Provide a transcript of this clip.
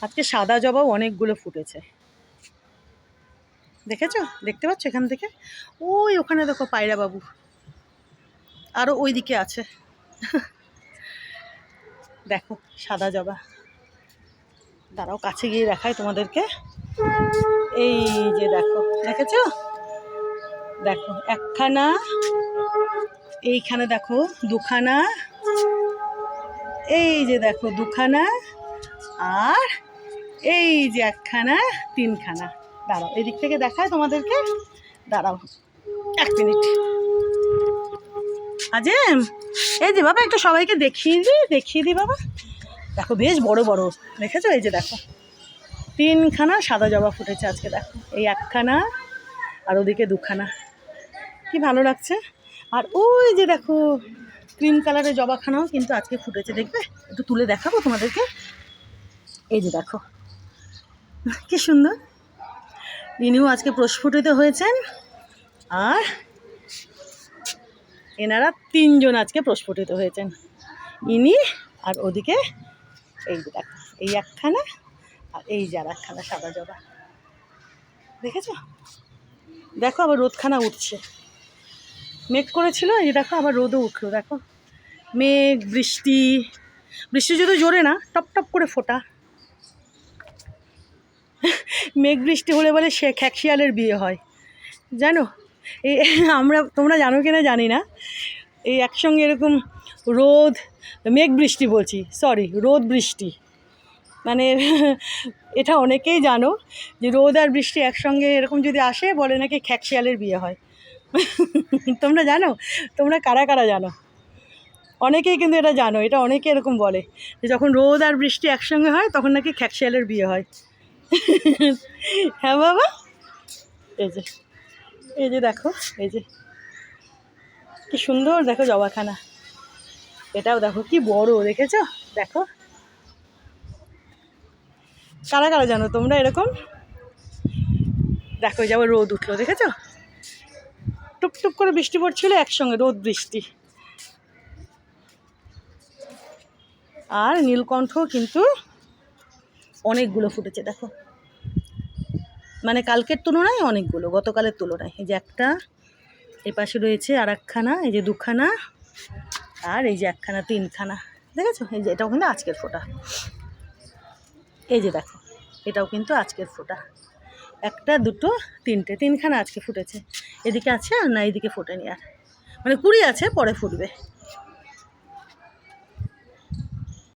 আজকে সাদা জবাও অনেকগুলো ফুটেছে, দেখেছো? দেখতে পাচ্ছ এখান থেকে? ওই ওখানে দেখো পায়রা বাবু, আরও ওই দিকে আছে। দেখো সাদা জবা, দাঁড়াও কাছে গিয়ে দেখাই তোমাদেরকে। এই যে দেখো, দেখেছো? দেখো একখানা, এইখানে দেখো দুখানা, এই যে দেখো দুখানা, আর এই যে একখানা, তিনখানা। দাঁড়াও এদিক থেকে দেখায় তোমাদেরকে, দাঁড়াও 1 মিনিট। আজিম, এই যে বাবা একটু সবাইকে দেখিয়ে দিই বাবা। দেখো বেশ বড় বড়, দেখেছো? এই যে দেখো 3খানা সাদা জবা ফুটেছে আজকে। দেখো এই একখানা আর ওদিকে দুখানা, কি ভালো লাগছে। আর ওই যে দেখো ক্রিম কালারের জবাখানাও কিন্তু আজকে ফুটেছে, দেখবে? একটু তুলে দেখাবো তোমাদেরকে। এই যে দেখো কি সুন্দর, ইনিও আজকে প্রস্ফুটিত হয়েছেন, আর এনারা 3জন আজকে প্রস্ফুটিত হয়েছেন, ইনি আর ওদিকে এই যে দেখো এই একখানা আর এই যে আর একখানা সাদা জবা, দেখেছো? দেখো আবার রোদখানা উঠছে, মেঘ করেছিল, এই দেখো আবার রোদও উঠলো। দেখো মেঘ, বৃষ্টি, বৃষ্টি যদি জোরে না, টপ টপ করে ফোটা। মেঘ বৃষ্টি হলে বলে সে খ্যাকশিয়ালের বিয়ে হয়, জানো? এই তোমরা জানো কিনা জানি না, এই একসঙ্গে এরকম রোদ, মেঘ বৃষ্টি বলছি, সরি, রোদ বৃষ্টি, মানে এটা অনেকেই জানো যে রোদ আর বৃষ্টি একসঙ্গে এরকম যদি আসে বলে নাকি খ্যাকশিয়ালের বিয়ে হয়। তোমরা জানো? তোমরা কারা কারা জানো? অনেকেই কিন্তু এটা জানো, এটা অনেকে এরকম বলে যে যখন রোদ আর বৃষ্টি একসঙ্গে হয় তখন নাকি খ্যাকশিয়ালের বিয়ে হয়। হ্যাঁ বাবা, এই যে দেখো, এই যে কি সুন্দর, দেখো জবাখানা, এটাও দেখো কি বড়, দেখেছো? দেখো কারা কারা জানো তোমরা এরকম? দেখো যাবো রোদ উঠলো, দেখেছো? টুকটুক করে বৃষ্টি পড়ছিল একসঙ্গে, রোদ বৃষ্টি। আর নীলকণ্ঠ কিন্তু অনেকগুলো ফুটেছে, দেখো, মানে কালকের তুলনায় অনেকগুলো, গতকালের তুলনায়। এই যে একটা, এই পাশে রয়েছে আর একখানা, এই যে দুখানা, আর এই যে একখানা, 3খানা, দেখেছো? এই যে এটাও কিন্তু আজকের ফোটা, এই যে দেখো এটাও কিন্তু আজকের ফোটা, একটা দুটো তিনটে, 3খানা আজকে ফুটেছে। এদিকে আছে আর না, এইদিকে ফোটেনি আর, মানে কুড়ি আছে, পরে ফুটবে।